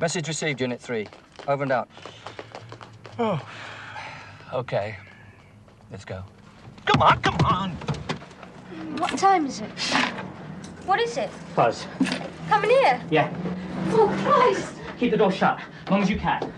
Message received, Unit 3. Over and out. Oh, okay. Let's go. Come on, come on. What time is it? What is it? Buzz. Coming here? Yeah. Oh, Christ! Keep the door shut, as long as you can.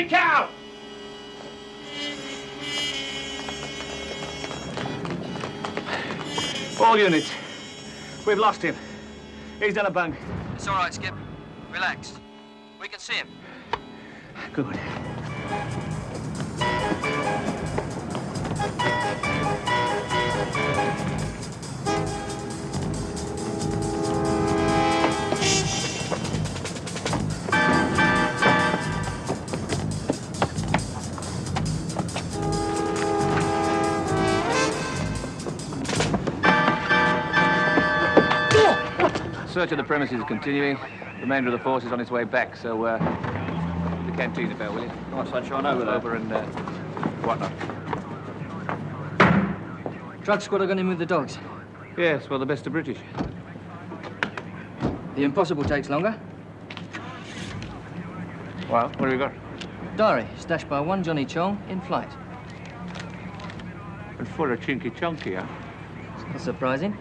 Cow! All units. We've lost him. He's done a bung. It's all right, Skip. Relax. We can see him. Good. Search of the premises is continuing. The remainder of the force is on its way back, so, the canteen bell, will you? Right, sunshine, over there. Over and, whatnot. Drug squad are going in with the dogs. Yes, well, the best of British. The impossible takes longer. Well, what have we got? Diary, stashed by one Johnny Chong in flight. And for a chinky chunky, huh? Not surprising.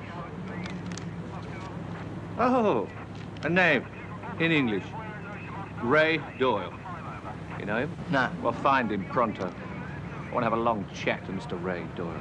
Oh, a name in English. Ray Doyle. You know him? Nah. Well, find him pronto. I want to have a long chat to Mr. Ray Doyle.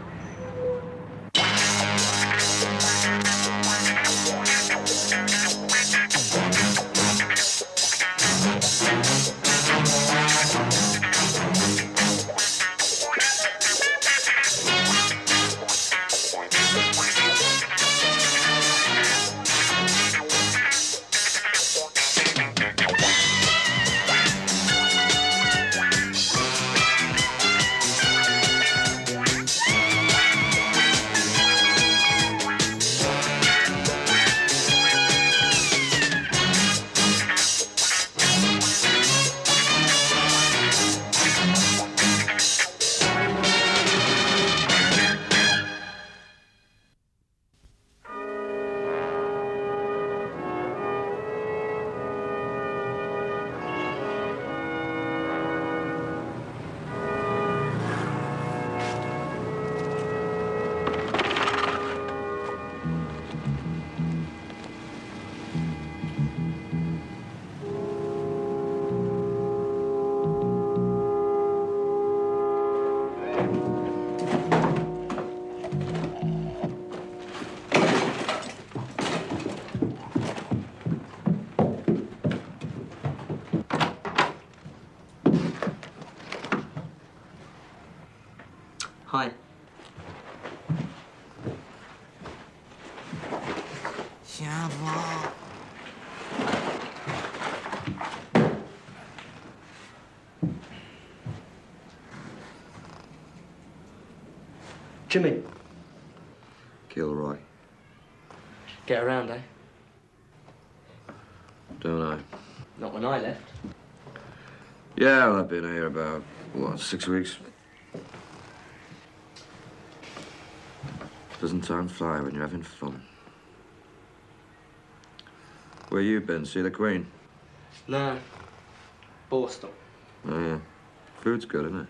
Hi. Jimmy. Gilroy. Get around, eh? Don't I? Not when I left. Yeah, well, I've been here about, what, 6 weeks? Doesn't time fly when you're having fun? Where you been? See the Queen? No. Borstal. Oh, yeah. Food's good, isn't it?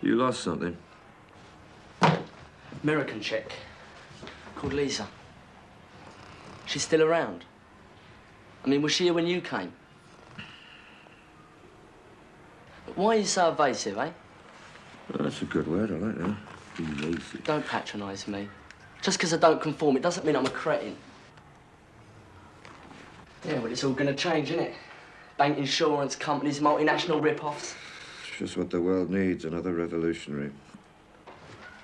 You lost something. American chick. Called Lisa. She's still around. I mean, was she here when you came? Why are you so evasive, eh? Well, that's a good word, I like that. Evasive. Don't patronise me. Just because I don't conform, it doesn't mean I'm a cretin. Yeah, well, it's all going to change, isn't it? Bank insurance companies, multinational rip-offs. It's just what the world needs, another revolutionary.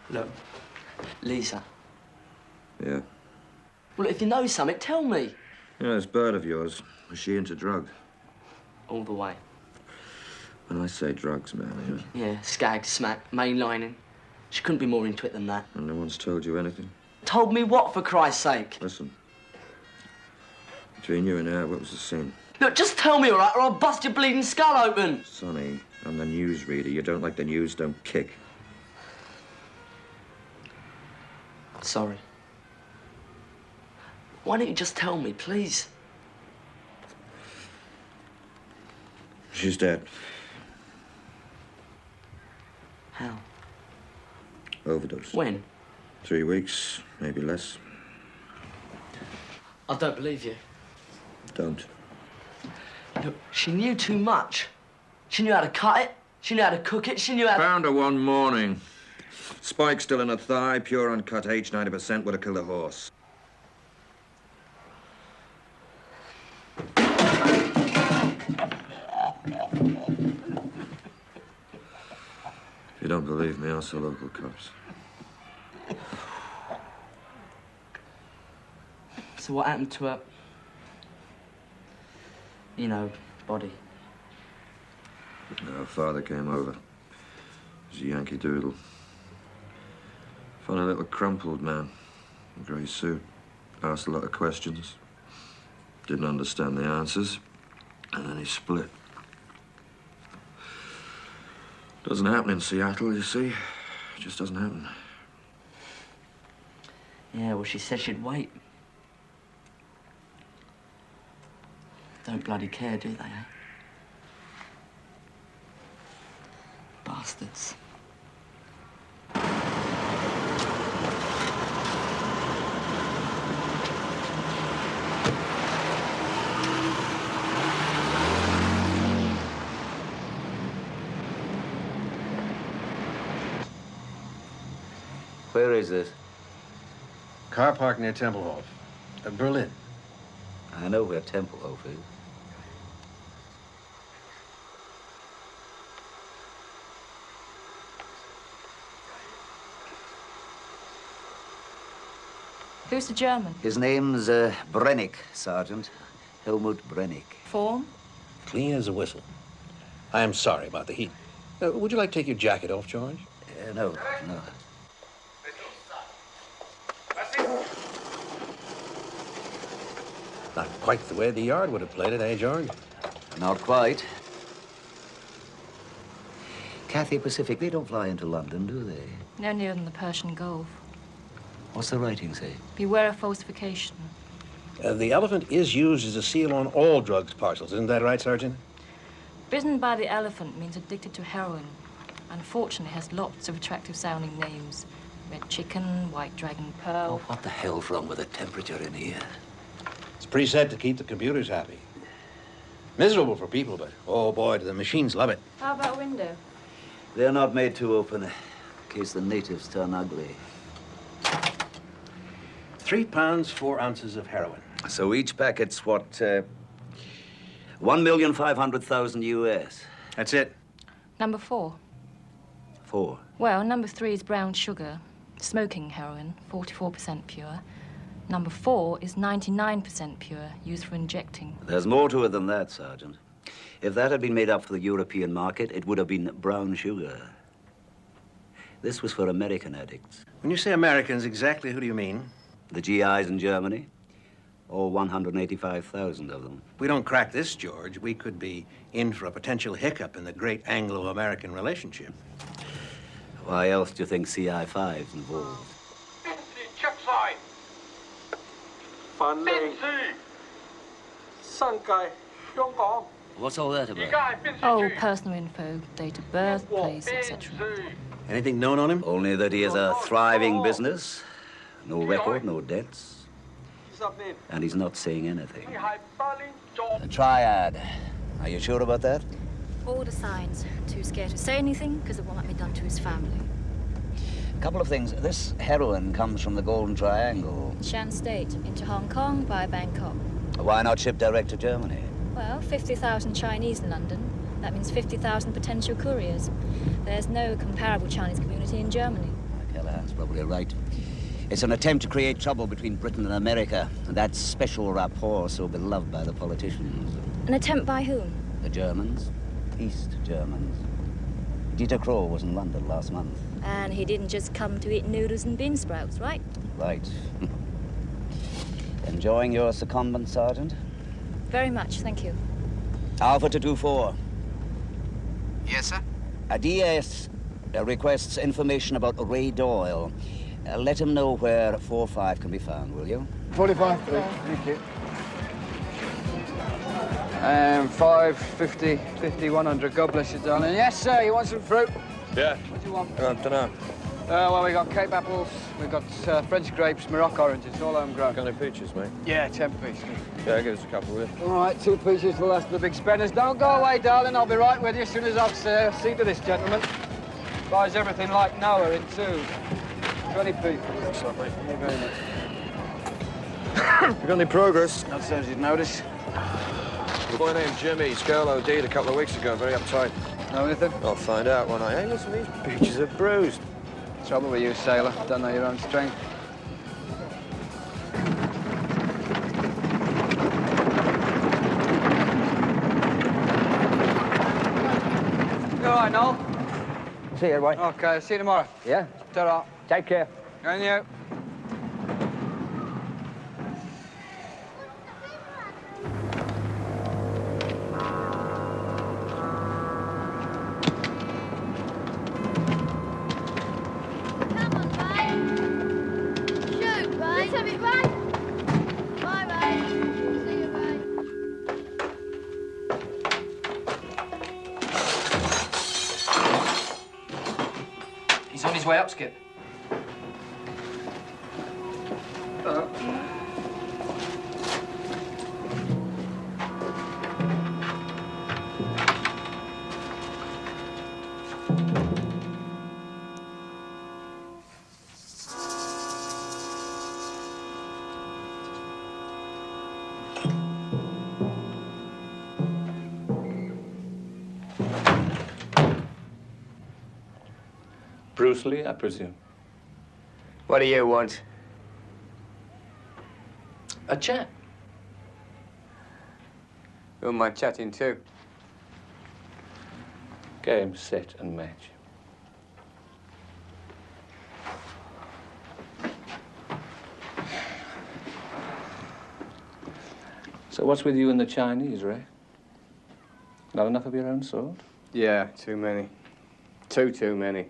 Look, Lisa. Yeah. Well, if you know something, tell me. Yeah, this bird of yours, was she into drugs? All the way. When I say drugs, man, Yeah, skag, smack, mainlining. She couldn't be more into it than that. And no one's told you anything? told me what, for Christ's sake? Listen. Between you and I, what was the scene? Look, just tell me, all right, or I'll bust your bleeding skull open. Sonny, I'm the newsreader. You don't like the news, don't kick. Sorry. Why don't you just tell me, please? She's dead. How? Overdose. When? 3 weeks, maybe less. I don't believe you. Don't. Look, she knew too much. She knew how to cut it. She knew how to cook it. She knew how to... Found her one morning. Spike still in her thigh, pure uncut H, 90%, would have killed a horse. If you don't believe me, ask the local cops. So what happened to her? You know, body. Her father came over. He was a Yankee Doodle. Funny little crumpled man. In a grey suit. Asked a lot of questions. Didn't understand the answers. And then he split. Doesn't happen in Seattle, you see. It just doesn't happen. Yeah, well, she said she'd wait. Don't bloody care, do they, eh? Bastards. Where is this? Car park near Tempelhof. Berlin. I know where Tempelhof is. Who's the German? His name's Brennick, Sergeant. Helmut Brennick. Form? Clean as a whistle. I am sorry about the heat. Would you like to take your jacket off, George? No. Not quite the way the yard would have played it, eh, George? Not quite. Cathay Pacific, they don't fly into London, do they? No nearer than the Persian Gulf. What's the writing say? Beware of falsification. The elephant is used as a seal on all drugs parcels. Isn't that right, Sergeant? Bitten by the elephant means addicted to heroin. Unfortunately, has lots of attractive-sounding names. Red Chicken, White Dragon Pearl. Oh, what the hell's wrong with the temperature in here? It's preset to keep the computers happy. Miserable for people, but oh boy, do the machines love it. How about a window? They're not made to open in case the natives turn ugly. 3 pounds, 4 ounces of heroin. So each packet's what, 1,500,000 US. That's it. Number 4. 4. Well, number 3 is brown sugar, smoking heroin, 44% pure. Number 4 is 99% pure, used for injecting. There's more to it than that, Sergeant. If that had been made up for the European market, it would have been brown sugar. This was for American addicts. When you say Americans, exactly who do you mean? The GIs in Germany, all 185,000 of them. If we don't crack this, George, we could be in for a potential hiccup in the great Anglo-American relationship. Why else do you think CI5's involved? Check side. What's all that about? Oh, personal info, date of birth, place, etc. Anything known on him? Only that he has a thriving business. No record, no debts. And he's not saying anything. The Triad. Are you sure about that? All the signs. Too scared to say anything because of what might be done to his family. A couple of things. This heroin comes from the Golden Triangle. Shan State, into Hong Kong via Bangkok. Why not ship direct to Germany? Well, 50,000 Chinese in London. That means 50,000 potential couriers. There's no comparable Chinese community in Germany. Callahan's probably right. It's an attempt to create trouble between Britain and America, and that special rapport so beloved by the politicians. An attempt by whom? The Germans. East Germans. Dieter Kroll was in London last month. And he didn't just come to eat noodles and bean sprouts, right? Right. Enjoying your secondment, Sergeant? Very much, thank you. Alpha to 2-4. Yes, sir? A DS requests information about Ray Doyle. Let him know where 4-5 can be found, will you? 45, please. Thank you. 5, 50, 50, 100. God bless you, darling. Yes, sir. You want some fruit? Yeah. What do you want? I don't know. Well, we got Cape apples, we got French grapes, Morocco oranges, all homegrown. Got any peaches, mate? Yeah, 10 pieces. Yeah, give us a couple, will you? All right, 2 pieces for the last of the big spenders. Don't go away, darling. I'll be right with you as soon as I've seen to this gentleman. Buys everything like Noah in 2. 20 pieces. Thanks a lot, mate. Thank you very much. You got any progress? Not so as you'd notice. A boy named Jimmy, his girl OD'd a couple of weeks ago, very uptight. Know anything? I'll find out when I... Hey, listen, these peaches are bruised. Trouble with you, sailor. Don't know your own strength. You all right, Noel? See you, boy. Okay, see you tomorrow. Yeah? Ta-ra. Take care. And you. He's on his way up, Skip. Bruce Lee, I presume. What do you want? A chat. Who am I chatting to? Game, set, and match. So what's with you and the Chinese, Ray? Not enough of your own sort? Yeah, too many. Too many.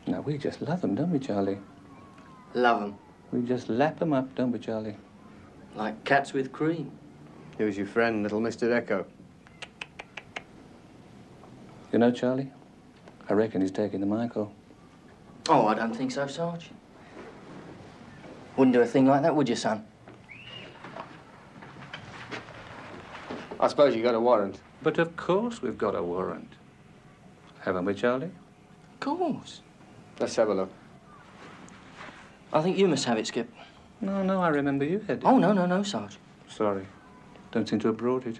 Now, we just love them, don't we, Charlie? Love 'em. We just lap them up, don't we, Charlie? Like cats with cream. Who's your friend, little Mr. Echo? You know, Charlie, I reckon he's taking the Michael. Oh, I don't think so, Sarge. Wouldn't do a thing like that, would you, son? I suppose you got a warrant. But of course we've got a warrant. Haven't we, Charlie? Of course. Let's have a look. I think you must have it, Skip. No, I remember you had it. Oh, no, Sarge. Sorry. Don't seem to have brought it.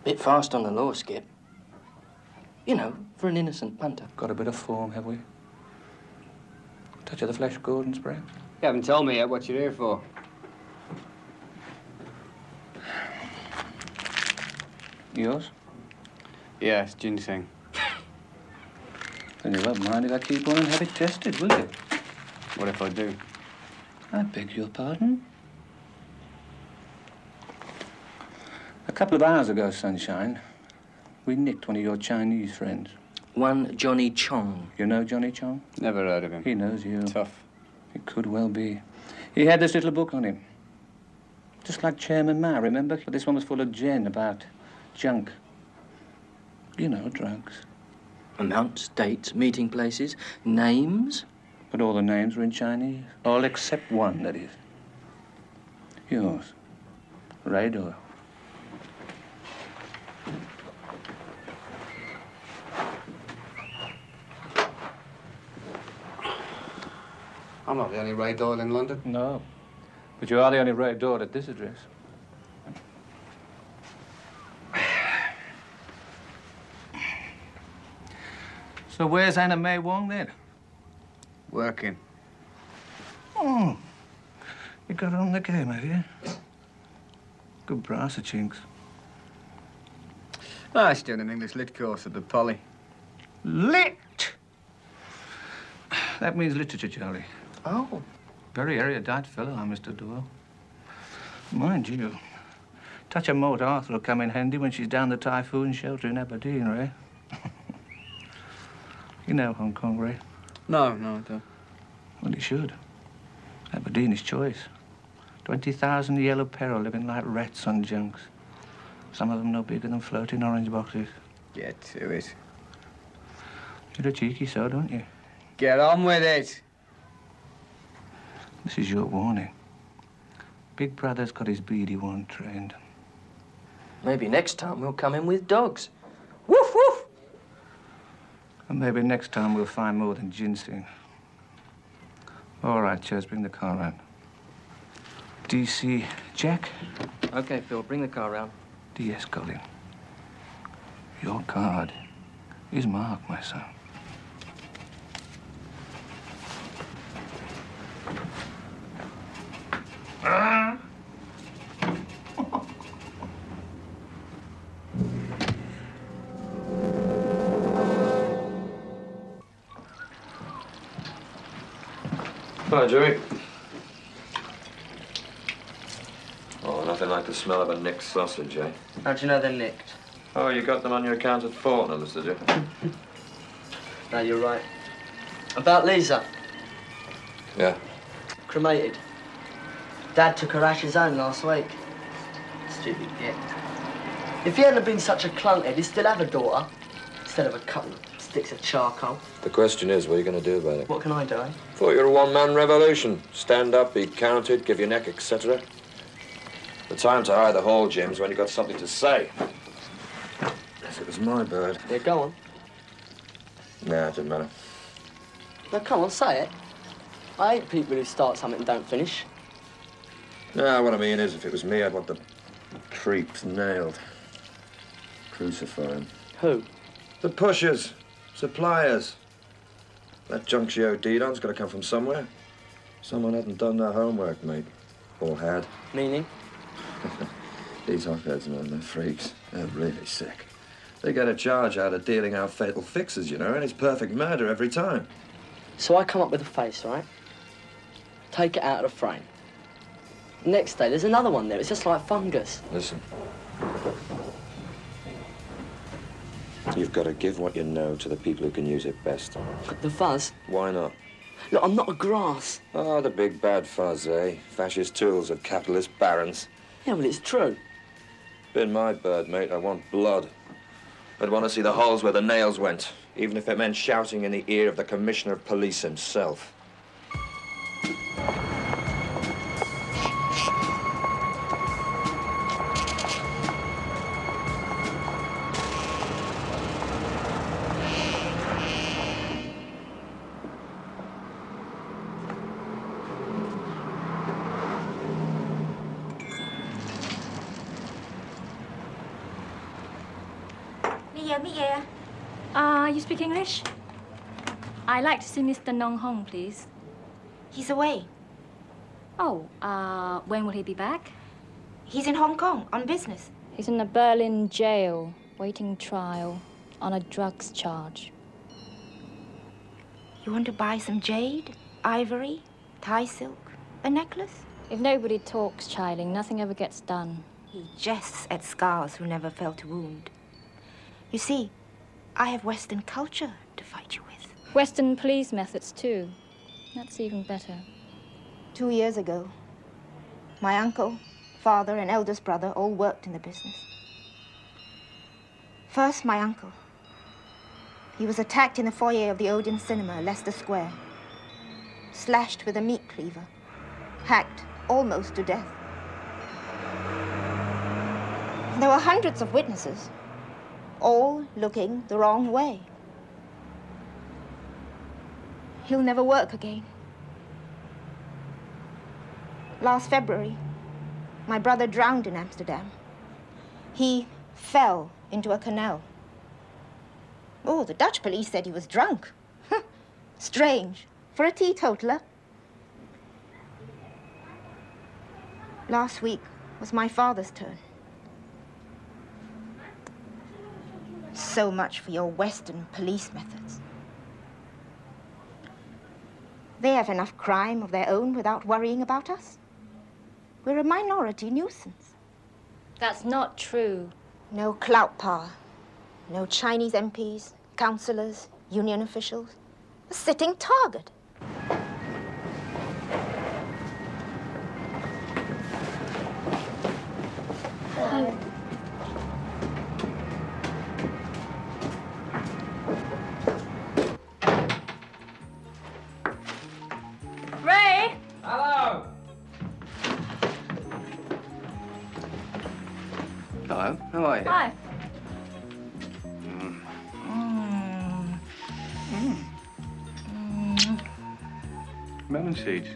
Bit fast on the law, Skip. You know, for an innocent punter. Got a bit of form, have we? Touch of the flesh, Gordon's perhaps? You haven't told me yet what you're here for. Yours? Yeah, it's ginseng. Then you won't mind if I keep one and have it tested, will you? What if I do? I beg your pardon? A couple of hours ago, Sunshine, we nicked one of your Chinese friends. One Johnny Chong. You know Johnny Chong? Never heard of him. He knows you. Tough. It could well be. He had this little book on him. Just like Chairman Mao, remember? But this one was full of gen about junk. You know, drugs. Amounts, dates, meeting places, names. But all the names were in Chinese. All except one, that is. Yours. Ray Doyle. I'm not the only Ray Doyle in London. No. But you are the only Ray Doyle at this address. So where's Anna May Wong then? Working. Oh, you got her on the game, have you? Good brass, chinks. I was doing an English lit course at the Poly. Lit? That means literature, Charlie. Oh. Very erudite fellow, our Mr. Doyle. Mind you, touch of Maud Arthur will come in handy when she's down the typhoon shelter in Aberdeen, Ray. You know Hong Kong, Ray? No, I don't. Well, you should. Aberdeen is choice. 20,000 yellow peril living like rats on junks. Some of them no bigger than floating orange boxes. Get to it. You're a cheeky so, don't you? Get on with it. This is your warning. Big Brother's got his beady one trained. Maybe next time we'll come in with dogs. Woof, woof! And maybe next time we'll find more than ginseng. All right, Chaz, bring the car round. DC, Jack? OK, Phil, bring the car round. DS, Colin. Your card is marked, my son. Hi, Joey. Oh, nothing like the smell of a nicked sausage, eh? How'd you know they're nicked? Oh, you got them on your account at Fort, Ellis, did you? No, you're right. About Lisa. Yeah. Cremated. Dad took her ashes home last week. Stupid git. If he hadn't been such a clunkhead, he'd still have a daughter. Instead of a couple of sticks of charcoal. The question is, what are you going to do about it? What can I do, eh? Thought you were a one-man revolution. Stand up, be counted, give your neck, etc. The time to hire the hall, Jim's, when you got something to say. If it was my bird. Yeah, go on. Nah, it didn't matter. No, come on, say it. I hate people who start something and don't finish. Nah, what I mean is, if it was me, I'd want the creeps nailed. Crucify 'em. Who? The pushers. Suppliers. That junk she OD'd on's got to come from somewhere. Someone hadn't done their homework, mate. Or had. Meaning? These hotheads, man, they're freaks. They're really sick. They get a charge out of dealing out fatal fixes, you know, and it's perfect murder every time. So I come up with a face, right? Take it out of the frame. Next day, there's another one there. It's just like fungus. Listen. You've got to give what you know to the people who can use it best. The fuzz? Why not? Look, I'm not a grass. Oh, the big bad fuzz, eh? Fascist tools of capitalist barons. Yeah, well, it's true. Been my bird, mate. I want blood. I'd want to see the holes where the nails went, even if it meant shouting in the ear of the Commissioner of Police himself. You speak English? I'd like to see Mr. Nong Hong, please. He's away. Oh, when will he be back? He's in Hong Kong on business. He's in a Berlin jail, waiting trial on a drugs charge. You want to buy some jade, ivory, Thai silk, a necklace? If nobody talks, Chiling, nothing ever gets done. He jests at scars who never felt a wound. You see, I have Western culture to fight you with. Western police methods, too. That's even better. 2 years ago, my uncle, father, and eldest brother all worked in the business. First, my uncle. He was attacked in the foyer of the Odeon Cinema, Leicester Square. Slashed with a meat cleaver. Hacked almost to death. There were hundreds of witnesses, all looking the wrong way. He'll never work again. Last February, my brother drowned in Amsterdam. He fell into a canal. Oh, the Dutch police said he was drunk. Strange, for a teetotaler. Last week was my father's turn. So much for your Western police methods. They have enough crime of their own without worrying about us. We're a minority nuisance. That's not true. No clout power. No Chinese MPs, councillors, union officials. A sitting target. Ray! Hello! Hello, how are you? Hi. Melon seeds.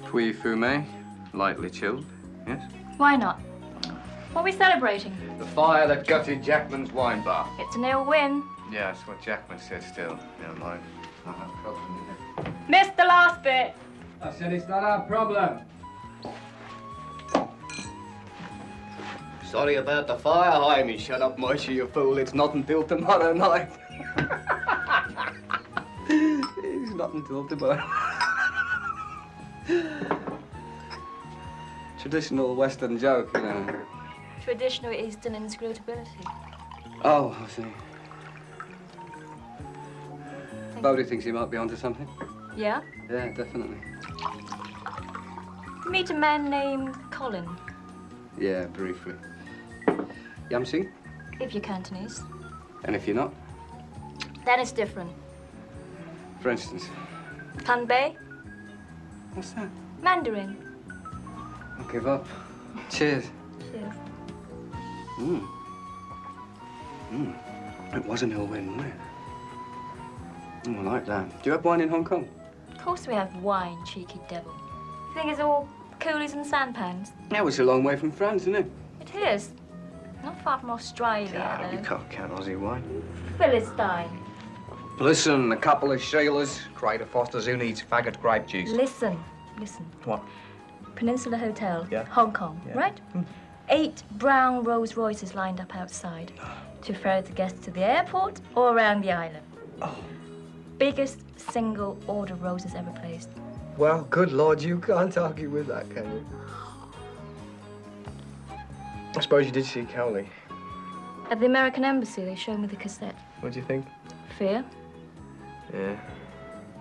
Puy fume, lightly chilled, yes? Why not? What are we celebrating? The fire that gutted Jackman's wine bar. It's a nil win. Yeah, that's what Jackman said still. Never mind. Missed the last bit. I said it's not our problem. Sorry about the fire, Jaime. Shut up, Moishy, you fool. It's not until tomorrow night. It's not until tomorrow. Traditional Western joke, you know. Traditional Eastern inscrutability. Oh, I see. Bodie thinks he might be onto something. Yeah? Yeah, definitely. Meet a man named Colin. Yeah, briefly. Yamsing? If you're Cantonese. And if you're not? Then it's different. For instance? Kanbei? What's that? Mandarin. I'll give up. Cheers. Cheers. It was an ill win, wasn't it? I like that. Do you have wine in Hong Kong? Of course we have wine, cheeky devil. You think it's all coolies and sampans? That was a long way from France, isn't it? It is. Not far from Australia, though. You can't count Aussie wine. Philistine. Listen, a couple of Sheilas, Crater Fosters, who needs faggot grape juice? Listen. What? Peninsula Hotel, Yeah. Hong Kong, Yeah. right? 8 brown Rolls Royces lined up outside to ferry the guests to the airport or around the island. Biggest single order Roses ever placed. Well, good Lord, you can't argue with that, can you? I suppose you did see Cowley. At the American Embassy, they showed me the cassette. What do you think? Fear? Yeah.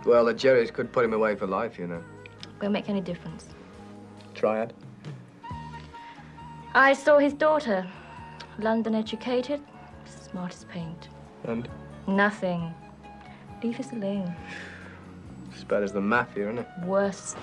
Well, the Jerrys could put him away for life, you know. Won't make any difference. Triad. I saw his daughter. London educated, smart as paint. And? Nothing. Leave us alone. As bad as the mafia, isn't it? Worse.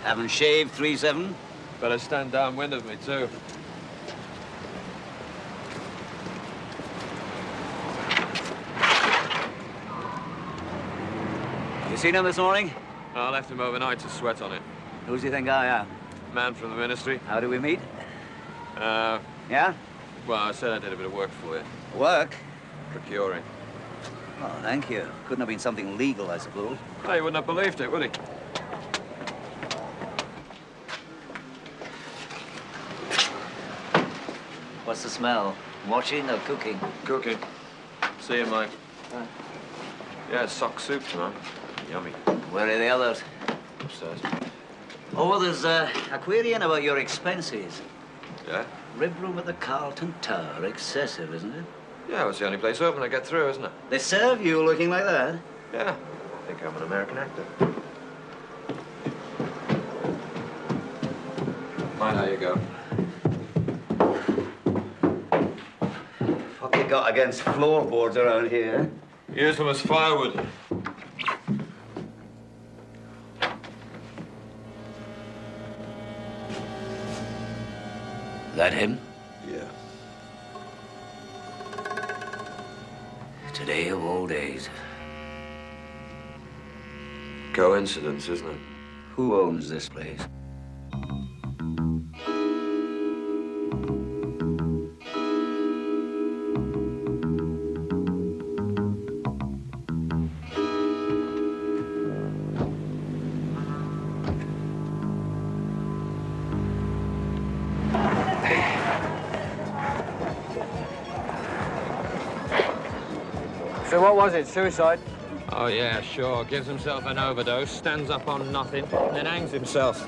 Haven't shaved 3-7? Better stand downwind of me, too. You seen him this morning? I left him overnight to sweat on it. Who do you think I am? Man from the ministry. How do we meet? Yeah? Well, I said I did a bit of work for you. Work? Procuring. Oh, thank you. Couldn't have been something legal, I suppose. Oh, he wouldn't have believed it, would he? What's the smell? Washing or cooking? Cooking. See you, Mike. Yeah, sock soup tonight. Yummy. Where are the others? Upstairs. Oh, there's a query in about your expenses. Yeah? Rib room at the Carlton Tower. Excessive, isn't it? Yeah, well, it's the only place open to get through, isn't it? They serve you looking like that? Yeah. I think I'm an American actor. Mind how you go. What you got against floorboards around here? Use them as firewood. That him? Yeah. Today of all days. Coincidence, isn't it? Who owns this place? what was it? Suicide? Oh, yeah, sure. Gives himself an overdose, stands up on nothing, then hangs himself.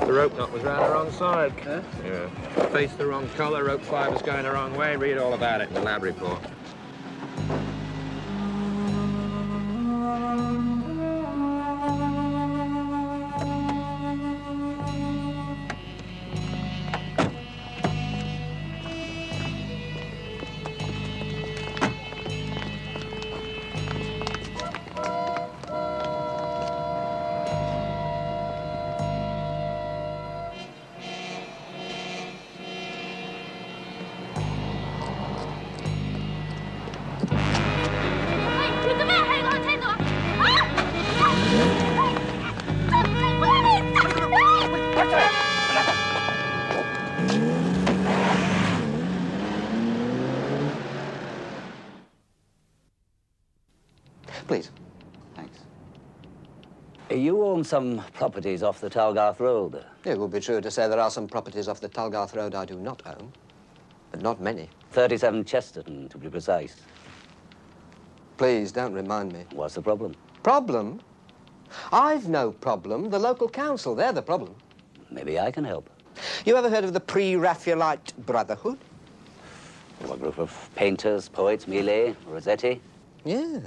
The rope knot was round the wrong side. Huh? Yeah. Faced the wrong colour, rope fibre's going the wrong way. Read all about it in the lab report. Please. Thanks. You own some properties off the Talgarth Road. It would be true to say there are some properties off the Talgarth Road I do not own, but not many. 37 Chesterton, to be precise. Please, don't remind me. What's the problem? Problem? I've no problem. The local council, they're the problem. Maybe I can help. You ever heard of the Pre-Raphaelite Brotherhood? A group of painters, poets, Millet, Rossetti. Yeah.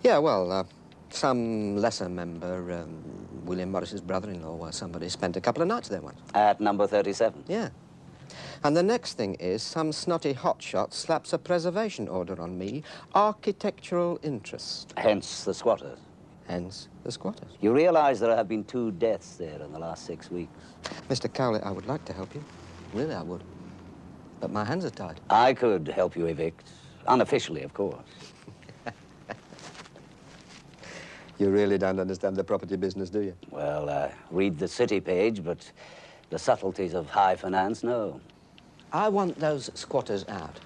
Yeah, well, some lesser member, William Morris's brother-in-law, somebody spent a couple of nights there once. At number 37? Yeah. And the next thing is some snotty hotshot slaps a preservation order on me, architectural interest. Hence the squatters. Hence the squatters. You realize there have been 2 deaths there in the last 6 weeks? Mr. Cowley, I would like to help you. Really, I would. But my hands are tied. I could help you evict. Unofficially, of course. You really don't understand the property business, do you? Well, read the city page, but the subtleties of high finance, no. I want those squatters out.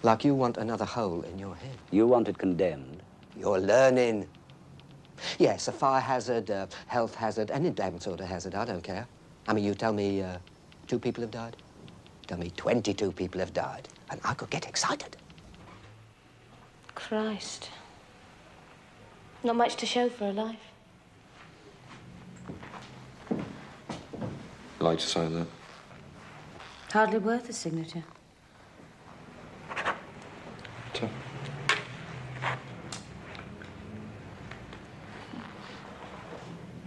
Like you want another hole in your head. You want it condemned? You're learning. Yes, a fire hazard, a health hazard, any damn sort of hazard, I don't care. I mean, you tell me 2 people have died. Tell me 22 people have died, and I could get excited. Christ. Not much to show for a life. Like to say that. Hardly worth a signature. Tough.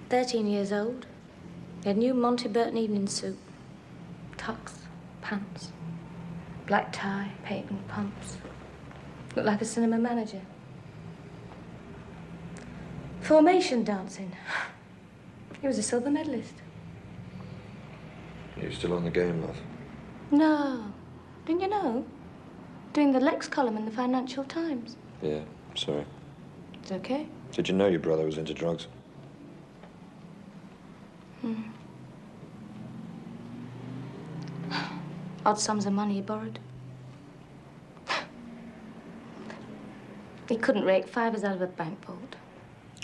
"13 years old. He had new Monty Burton evening suit. Tux, pants, black tie, patent pumps. Looked like a cinema manager. Formation dancing. He was a silver medalist. You still on the game, love? No. Didn't you know? Doing the Lex column in the Financial Times. Yeah, sorry. It's okay. Did you know your brother was into drugs? Odd sums of money he borrowed. He couldn't rake fivers out of a bank vault.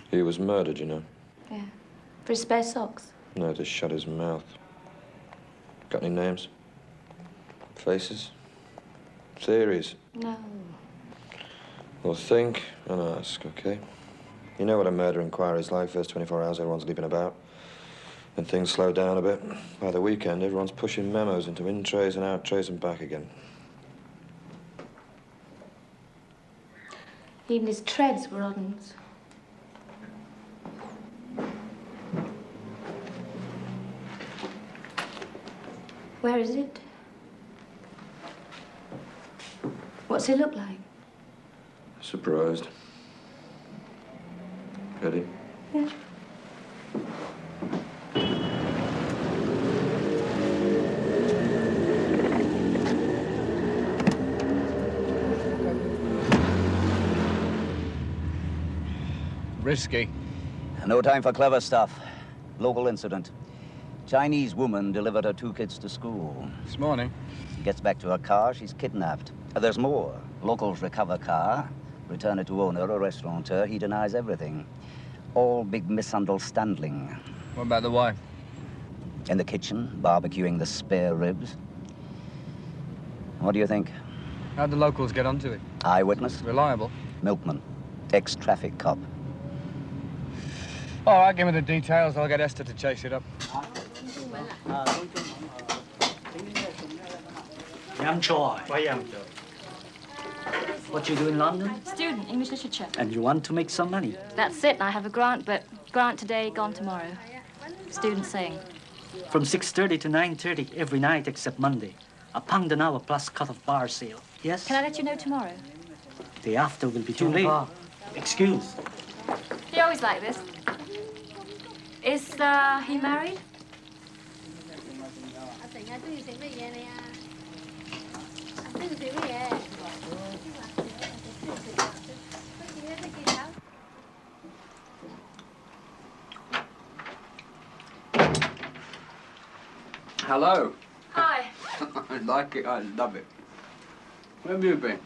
He was murdered, you know. Yeah. For his spare socks. No, to shut his mouth. Got any names? Faces? Theories? No. Well, think and ask, okay? You know what a murder inquiry's like. First 24 hours, everyone's leaping about. Then things slow down a bit. By the weekend, everyone's pushing memos into in trays and out trays and back again. Even his treads were odd ones. Where is it? What's he look like? Surprised. Ready? Yeah. Risky. No time for clever stuff. Local incident. Chinese woman delivered her 2 kids to school. This morning? Gets back to her car, she's kidnapped. There's more. Locals recover car, return it to owner, a restaurateur. He denies everything. All big misunderstanding. What about the wife? In the kitchen, barbecuing the spare ribs. What do you think? How'd the locals get onto it? Eyewitness? Reliable. Milkman. Ex-traffic cop. All right, give me the details. I'll get Esther to chase it up. What you do in London? Student, English literature. And you want to make some money? That's it. I have a grant, but grant today, gone tomorrow. Student saying. From 6:30 to 9:30 every night except Monday. £1 an hour plus cut of bar sale. Yes? Can I let you know tomorrow? The after will be too late. Excuse. He always like this. Is he married? Hello. Hi. I like it. I love it. Where have you been?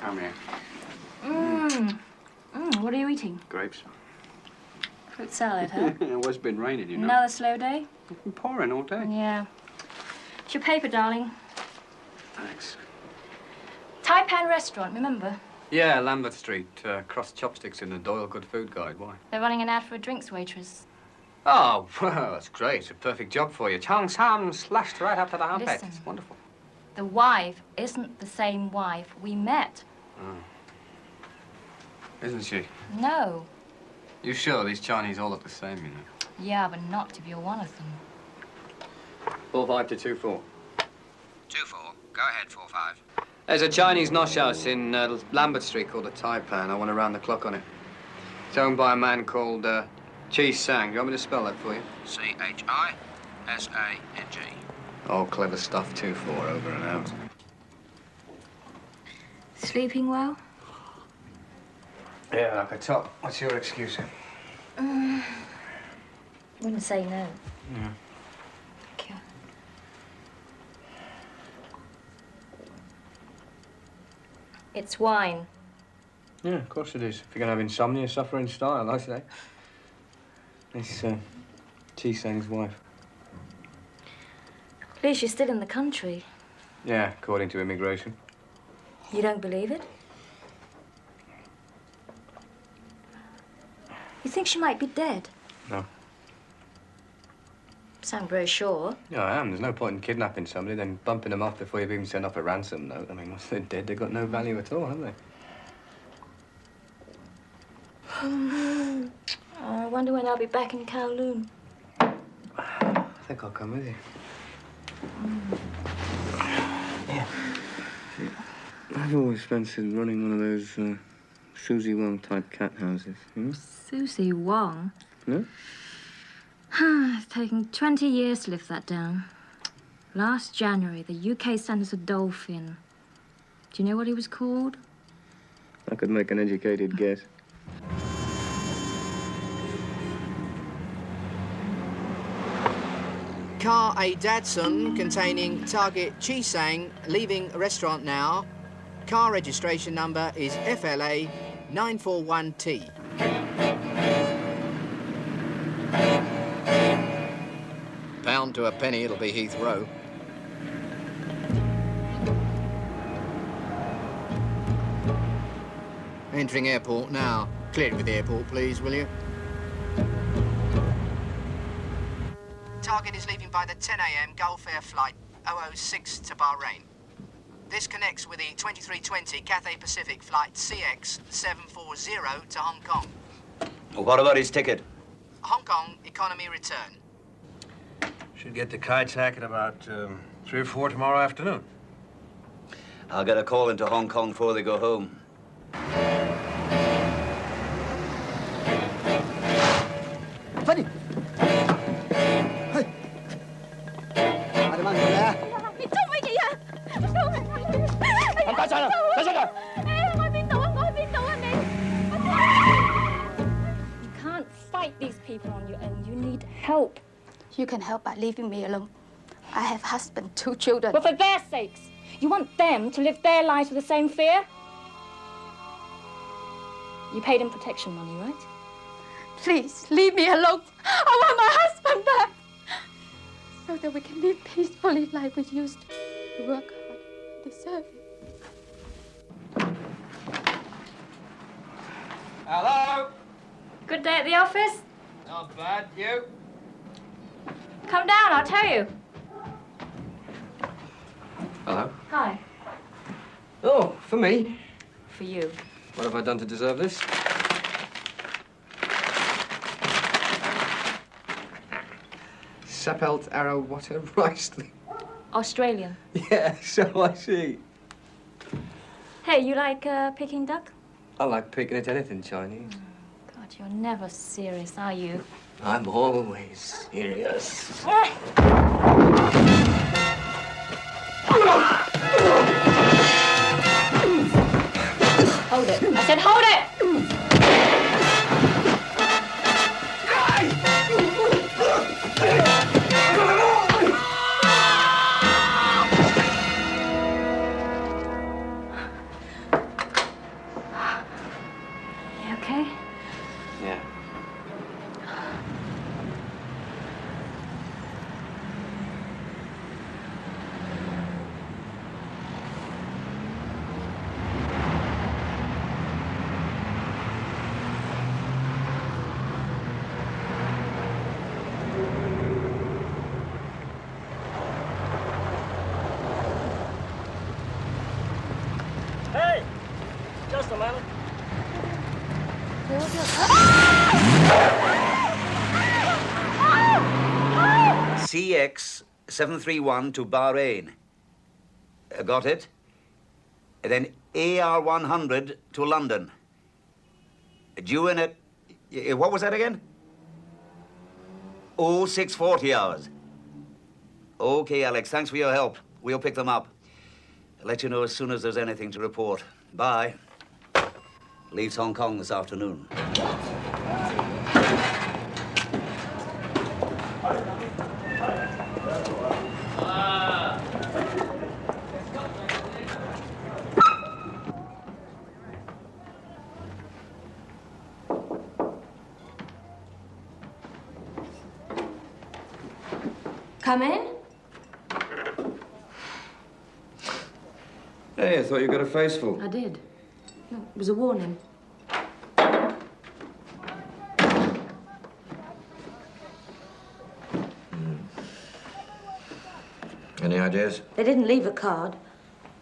Come here. What are you eating? Grapes. Fruit salad, huh? Well, it's been raining, you know. Another slow day? It's been pouring all day. Yeah. It's your paper, darling. Thanks. Taipan restaurant, remember? Yeah, Lambeth Street. Cross chopsticks in the Doyle Good Food Guide. Why? They're running an ad for a drinks waitress. Oh, well, that's great. It's a perfect job for you. Chong's ham slashed right up to the Hampered. Listen. It's wonderful. The wife isn't the same wife we met. Oh. Isn't she? No. You sure these Chinese all look the same, you know? Yeah, but not if you're one of them. 4-5 to 2-4. 2-4. Go ahead, 4-5. There's a Chinese nosh house in Lambeth Street called the Taipan. I want to round the clock on it. It's owned by a man called Chi Sang. Do you want me to spell that for you? C-H-I-S-A-N-G. Oh, clever stuff, 2-4, over and out. Sleeping well? Yeah, like a top. What's your excuse? Wouldn't say no. Yeah. Thank you. It's wine. Yeah, of course it is. If you're going to have insomnia, suffer in style, I say. It's Chi Sang's wife. At least you're still in the country. Yeah, according to immigration. You don't believe it? You think she might be dead? No. Sound very sure. Yeah, I am. There's no point in kidnapping somebody, then bumping them off before you've even sent off a ransom note. I mean, once they're dead, they've got no value at all, have they? I wonder when I'll be back in Kowloon. I think I'll come with you. Yeah. I've always fancied running one of those Susie Wong type cat houses, you know? Susie Wong? No? It's taken 20 years to live that down. Last January, the UK sent us a dolphin. Do you know what he was called? I could make an educated guess. Car A Datsun containing target Chi Sang leaving restaurant now. Car registration number is FLA 941T. Pound to a penny, it'll be Heathrow. Entering airport now. Clear it with the airport, please, will you? Target is leaving by the 10 a.m. Gulf Air Flight 006 to Bahrain. This connects with the 2320 Cathay Pacific Flight CX740 to Hong Kong. What about his ticket? Hong Kong economy return. Should get to Kai Tak at about 3 or 4 tomorrow afternoon. I'll get a call into Hong Kong before they go home. Funny. You can't fight these people on your own. You need help. You can help by leaving me alone. I have a husband, 2 children. Well, for their sakes, you want them to live their lives with the same fear? You paid him protection money, right? Please, leave me alone. I want my husband back. so that we can live peacefully like we used to. We work hard, deserve it. Hello? Good day at the office? Not bad, you? Come down, I'll tell you. Hello? Hi. Oh, for me? For you. What have I done to deserve this? Seppelt arrow water rice. Australian. Yeah, so I see. Hey, you like Peking duck? I like picking at anything Chinese. God, you're never serious, are you? I'm always serious. Hold it. I said hold it! You okay? Yeah. Hey! Just a minute. CX731 to Bahrain. Got it? Then AR100 to London. Due in at... What was that again? Oh, 640 hours. Okay, Alex, thanks for your help. We'll pick them up. I'll let you know as soon as there's anything to report. Bye. Leaves Hong Kong this afternoon. Come in. Hey, I thought you got a face full. I did. No, it was a warning. Any ideas? They didn't leave a card.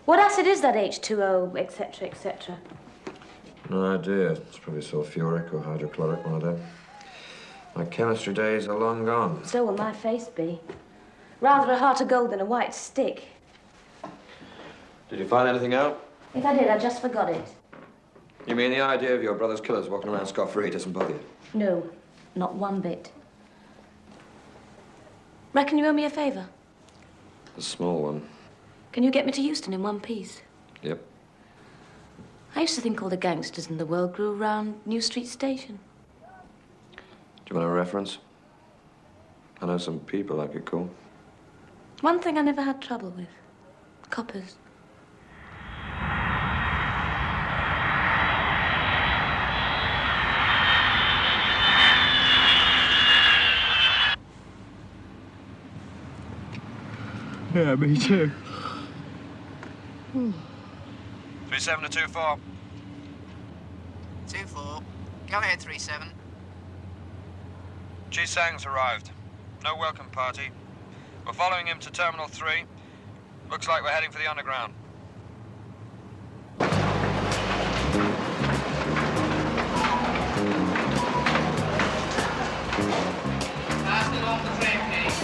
What acid is that H2O, etc., etc.? No idea. It's probably sulfuric or hydrochloric, one of them. My chemistry days are long gone. So will my face be. Rather a heart of gold than a white stick. Did you find anything out? If I did, I just forgot it. You mean the idea of your brother's killers walking around scot-free doesn't bother you? No, not one bit. Reckon you owe me a favour? A small one. Can you get me to Euston in one piece? Yep. I used to think all the gangsters in the world grew around New Street Station. Do you want a reference? I know some people I could call. One thing I never had trouble with. Coppers. Yeah, me too. 37 to 24. 2-4. Go ahead, 3-7. Chi Sang's arrived. No welcome party. We're following him to Terminal 3. Looks like we're heading for the underground. Pass it on the train, please.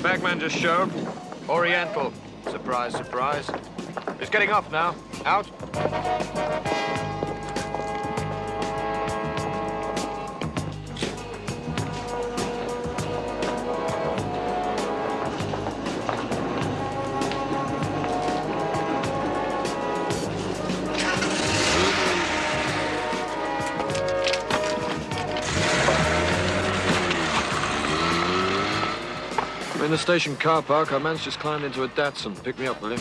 Bagman just showed. Oriental. Surprise, surprise. He's getting off now. Out. in the station car park. Our man's just climbed into a Datsun. Pick me up, will you?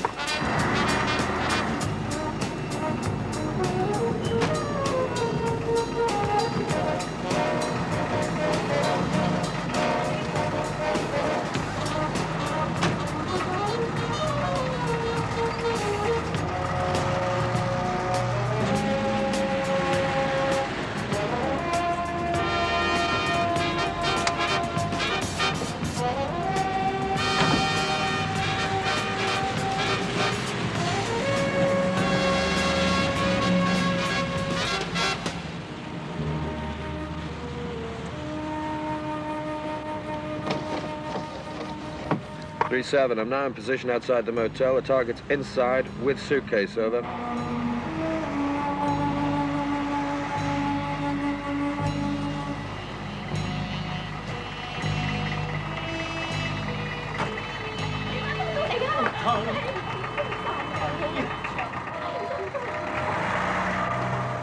3-7, I'm now in position outside the motel. The target's inside with suitcase, over.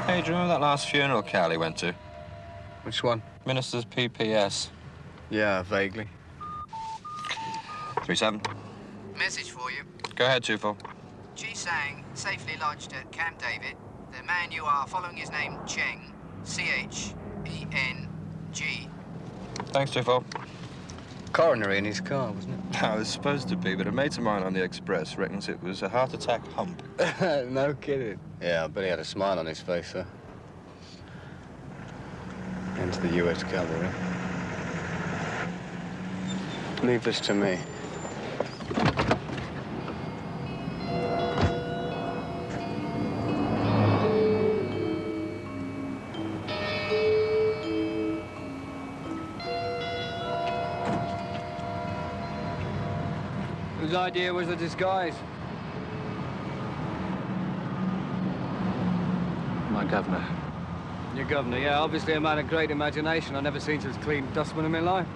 Hey, do you remember that last funeral Cowley went to? Which one? Minister's PPS. Yeah, vaguely. 3-7. Message for you. Go ahead, 2-4. Chi Sang safely lodged at Camp David. The man you are following his name, Cheng. C-H-E-N-G. Thanks, 2-4. Coronary in his car, wasn't it? I was supposed to be, but a mate of mine on the Express reckons it was a heart attack hump. No kidding. Yeah, I bet he had a smile on his face, sir. Into the U.S. Cavalry. Leave this to me. Whose idea was the disguise? My governor. Your governor, yeah, obviously a man of great imagination. I've never seen such clean dustman in my life.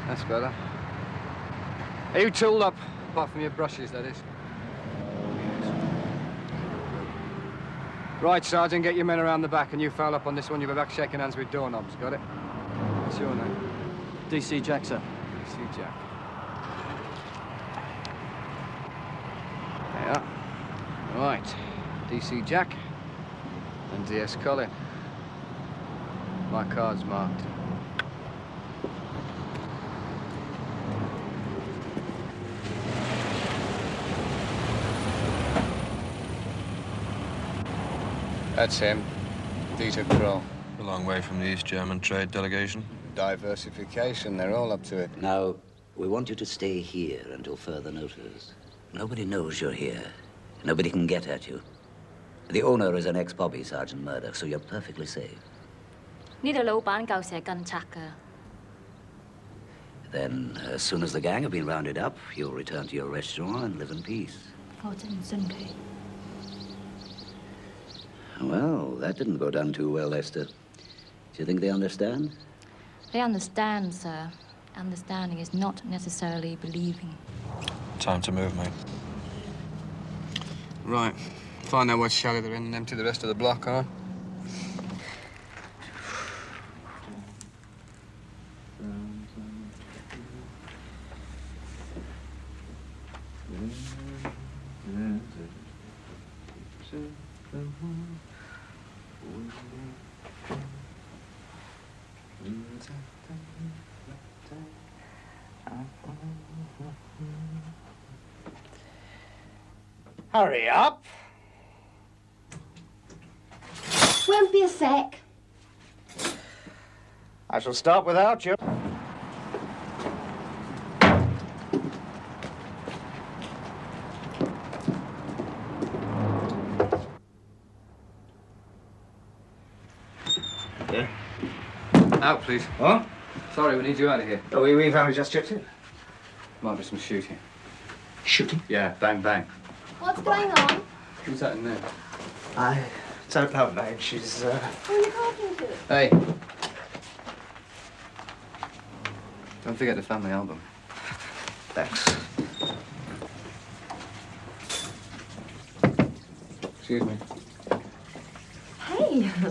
That's better. Are you tooled up? Apart from your brushes, that is. Right, Sergeant, get your men around the back, and you foul up on this one. You'll be back shaking hands with doorknobs, got it? What's your name? DC Jack, sir. DC Jack. Yeah. Right. DC Jack and DS Colin. My card's marked. That's him. Dieter Kroll. A long way from the East German trade delegation. Diversification, they're all up to it. Now, we want you to stay here until further notice. Nobody knows you're here. Nobody can get at you. The owner is an ex-Bobby, Sergeant Murdoch, so you're perfectly safe. 呢度老闆夠成日跟賊㗎。 Then, as soon as the gang have been rounded up, you'll return to your restaurant and live in peace. 我真唔信佢。 Well, that didn't go down too well, Esther. Do you think they understand? They understand, sir. Understanding is not necessarily believing. Time to move, mate. Right. Find out what chalet they're in and empty the rest of the block, huh? Hurry up. Won't be a sec. I shall start without you. Yeah. Out, please. What? Sorry, we need you out of here. Oh, we've only just chipped in. Might be some shooting. Shooting? Yeah, bang, bang. What's going on? Who's that in there? I don't know, mate. She's, Who are you talking to? Hey. Don't forget the family album. Thanks. Excuse me.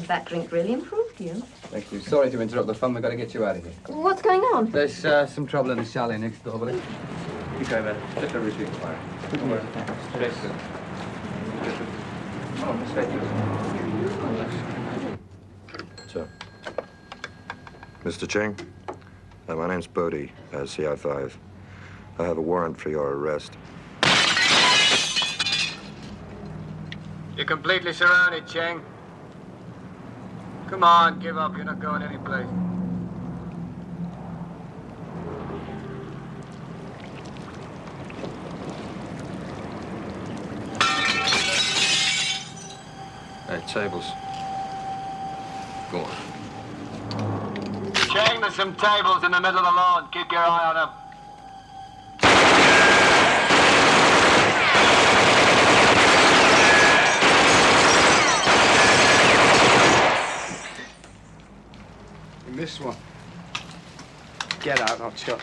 That drink really improved you. Thank you. Sorry to interrupt the fun. We've got to get you out of here. What's going on? There's some trouble in the chalet next door, buddy. You go there. Let the receipt fire. Jason. Oh, So, Mr. Cheng, my name's Bodie, CI5. I have a warrant for your arrest. You're completely surrounded, Cheng. Come on, give up. You're not going anyplace. Hey, tables. Go on. Cheng, there's some tables in the middle of the lawn. Keep your eye on them. This one. Get out, I'll shut.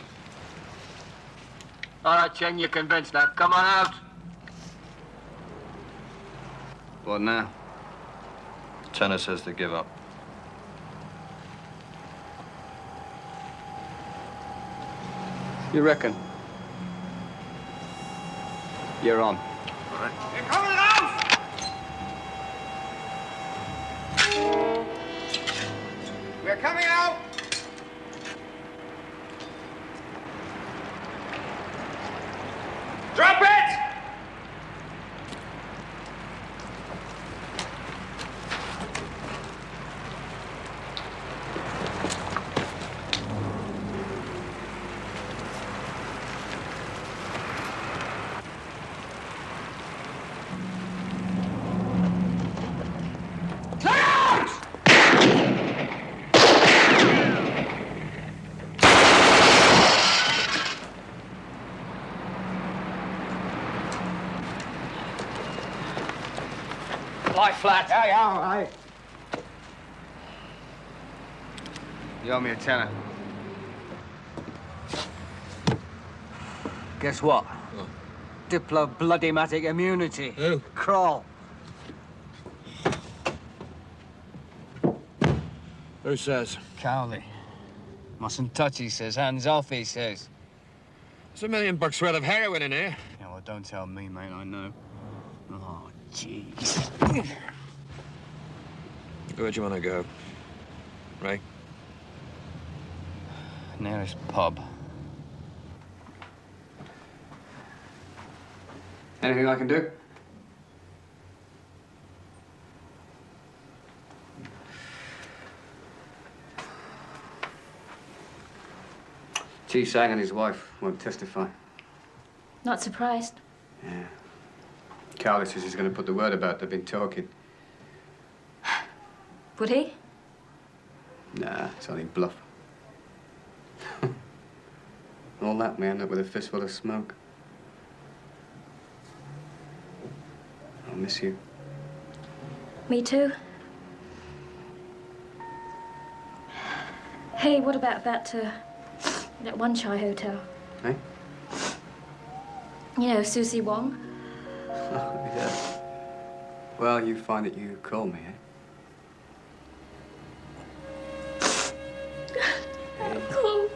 All right, Cheng, you're convinced now. Come on out. What now? Tenor says to give up. You reckon? You're on. All right. You're coming out! We're coming out! Drop it! Lie flat. Yeah, all right. You owe me a tenner. Guess what? Diplo-bloody-matic immunity. Who? Crawl. Who says? Cowley. Mustn't touch, he says. Hands off, he says. There's $1 million worth of heroin in here. Yeah, well, don't tell me, mate. I know. Oh, jeez. Where do you want to go? Ray? Nearest pub. Anything I can do? Chi Sang and his wife won't testify. Not surprised. Yeah. Cowley says he's going to put the word about they've been talking. Would he? Nah, it's only bluff. All that may end up with a fistful of smoke. I'll miss you. Me too. Hey, what about that One Chai Hotel? Hey? You know, Susie Wong? Oh, yeah. Well, you find that you call me, eh? Uncle.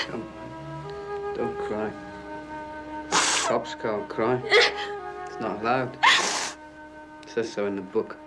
Come on. Don't cry. Cops can't cry. It's not allowed. It says so in the book.